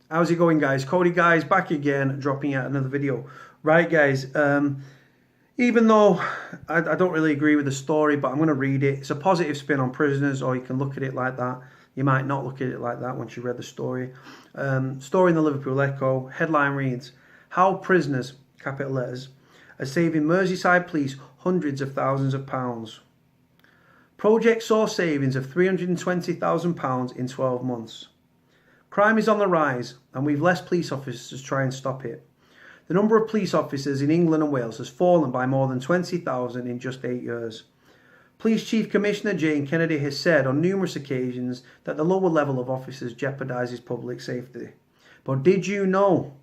How's it going, guys? Cody, guys, back again, dropping out another video. Right, guys, even though I don't really agree with the story, but I'm going to read it. It's a positive spin on prisoners, or you can look at it like that. You might not look at it like that once you read the story. Story in the Liverpool Echo. Headline reads, How prisoners, capital letters, are saving Merseyside police hundreds of thousands of pounds. Project saw savings of £320,000 in 12 months. Crime is on the rise, and we've less police officers to try and stop it. The number of police officers in England and Wales has fallen by more than 20,000 in just 8 years. Police Chief Commissioner Jane Kennedy has said on numerous occasions that the lower level of officers jeopardises public safety. But did you know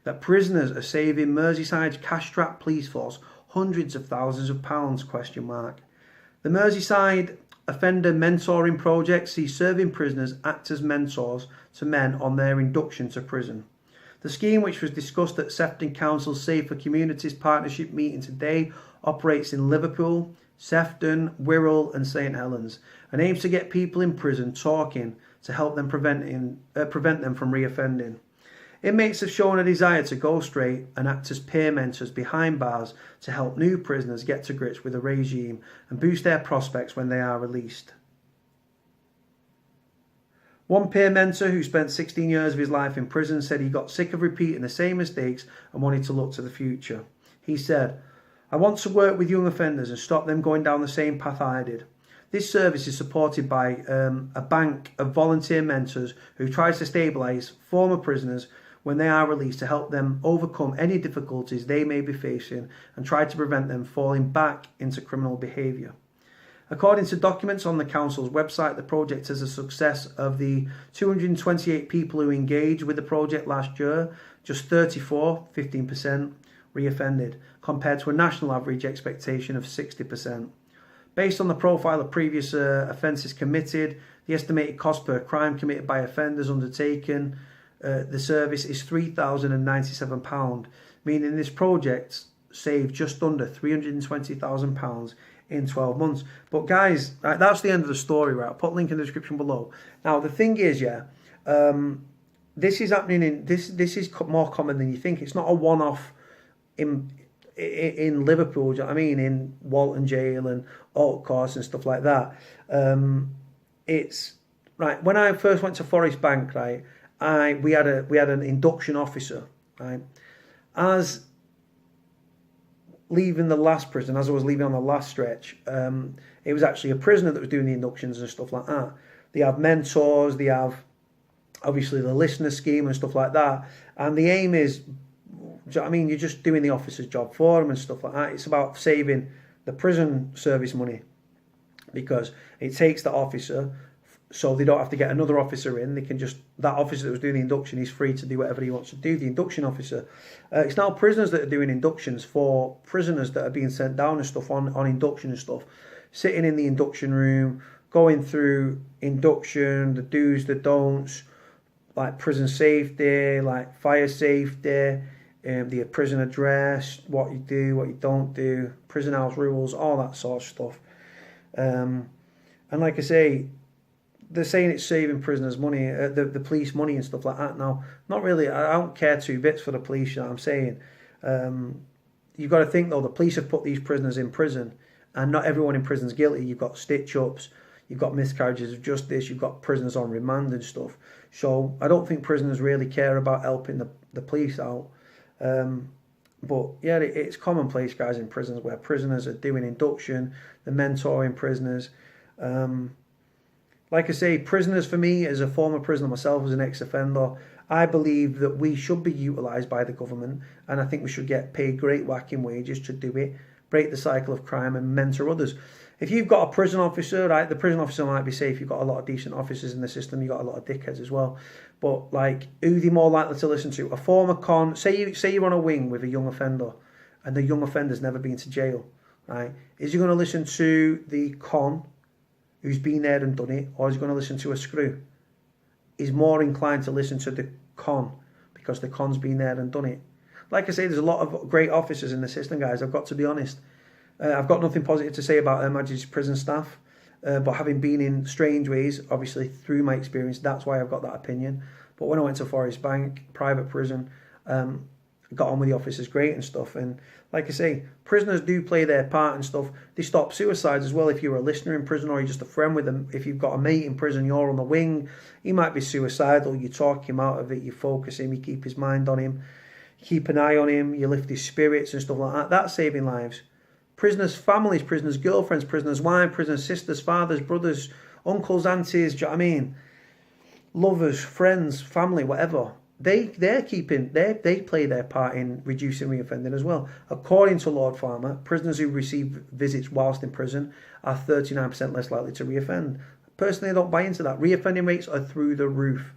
that prisoners are saving Merseyside's cash-strapped police force hundreds of thousands of pounds? The Merseyside Offender Mentoring Project sees serving prisoners act as mentors to men on their induction to prison. The scheme, which was discussed at Sefton Council's Safer Communities Partnership meeting today, operates in Liverpool, Sefton, Wirral and St Helens, and aims to get people in prison talking to help them prevent them from reoffending. Inmates have shown a desire to go straight and act as peer mentors behind bars to help new prisoners get to grips with the regime and boost their prospects when they are released. One peer mentor who spent 16 years of his life in prison said he got sick of repeating the same mistakes and wanted to look to the future. He said, I want to work with young offenders and stop them going down the same path I did. This service is supported by a bank of volunteer mentors who tries to stabilise former prisoners when they are released to help them overcome any difficulties they may be facing and try to prevent them falling back into criminal behaviour. According to documents on the council's website, the project is a success. Of the 228 people who engaged with the project last year, just 34, 15%, reoffended, compared to a national average expectation of 60%. Based on the profile of previous offences committed, the estimated cost per crime committed by offenders undertaken the service is £3,097, meaning this project saved just under £320,000 in 12 months. But guys, right, that's the end of the story, right? I'll put a link in the description below. Now the thing is, this is happening in this is more common than you think. It's not a one-off in Liverpool, do you know what I mean? In Walton Jail and Alt Course and stuff like that. It's right. When I first went to Forest Bank, right, we had an induction officer, right? As leaving the last prison, as I was leaving on the last stretch, it was actually a prisoner that was doing the inductions and stuff like that. They have mentors, they have obviously the listener scheme and stuff like that. And the aim is, do you know what I mean? You're just doing the officer's job for them and stuff like that. It's about saving the prison service money because it takes the officer, so they don't have to get another officer in. They can just, that officer that was doing the induction is free to do whatever he wants to do, the induction officer. It's now prisoners that are doing inductions for prisoners that are being sent down and stuff on induction and stuff. Sitting in the induction room, going through induction, the do's, the don'ts, like prison safety, like fire safety, the prison address, what you do, what you don't do, prison house rules, all that sort of stuff. And like I say, they're saying it's saving prisoners money, the police money and stuff like that. Now, not really. I don't care two bits for the police. You know what I'm saying? You've got to think though. The police have put these prisoners in prison, and not everyone in prison's guilty. You've got stitch-ups, you've got miscarriages of justice, you've got prisoners on remand and stuff. So I don't think prisoners really care about helping the police out. But yeah, it's commonplace, guys, in prisons where prisoners are doing induction, they're mentoring prisoners. Like I say, prisoners for me, as a former prisoner myself, as an ex-offender, I believe that we should be utilised by the government, and I think we should get paid great whacking wages to do it, break the cycle of crime and mentor others. If you've got a prison officer, right, the prison officer might be safe. You've got a lot of decent officers in the system. You've got a lot of dickheads as well. But like, who are they more likely to listen to? A former con, say you're on a wing with a young offender, and the young offender's never been to jail, right? Is he going to listen to the con who's been there and done it, or is he going to listen to a screw? He's more inclined to listen to the con because the con's been there and done it. Like I say, there's a lot of great officers in the system, guys. I've got to be honest. I've got nothing positive to say about Her Majesty's prison staff, but having been in strange ways, obviously through my experience, that's why I've got that opinion. But when I went to Forest Bank, private prison, got on with the officers great and stuff. And like I say, prisoners do play their part and stuff. They stop suicides as well. If you're a listener in prison or you're just a friend with them, if you've got a mate in prison, you're on the wing, he might be suicidal, you talk him out of it, you focus him, you keep his mind on him, you keep an eye on him, you lift his spirits and stuff like that. That's saving lives. Prisoners' families, prisoners' girlfriends, prisoners' wives, prisoners' sisters, fathers, brothers, uncles, aunties, do you know what I mean? Lovers, friends, family, whatever. They play their part in reducing reoffending as well. According to Lord Farmer, prisoners who receive visits whilst in prison are 39% less likely to reoffend. Personally, I don't buy into that. Reoffending rates are through the roof.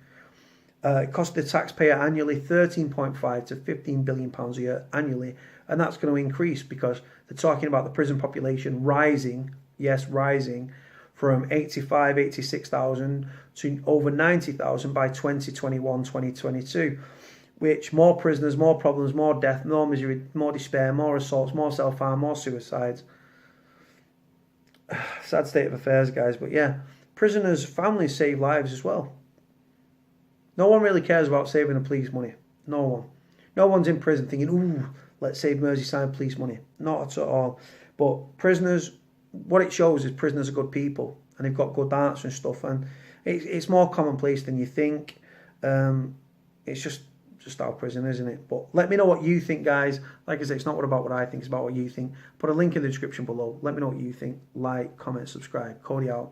It costs the taxpayer annually £13.5 to £15 billion a year annually, and that's going to increase because they're talking about the prison population rising, yes, rising, from 86,000 to over 90,000 by 2021, 2022, which more prisoners, more problems, more death, more misery, more despair, more assaults, more self-harm, more suicides. Sad state of affairs, guys. But yeah, prisoners' families save lives as well. No one really cares about saving the police money. No one. No one's in prison thinking, ooh, let's save Merseyside police money. Not at all. But prisoners, what it shows is prisoners are good people and they've got good hearts and stuff, and it's more commonplace than you think. It's just our prison, isn't it? But let me know what you think, guys. Like I said, it's not about what I think, it's about what you think. Put a link in the description below. Let me know what you think. Like, comment, subscribe. Cody out.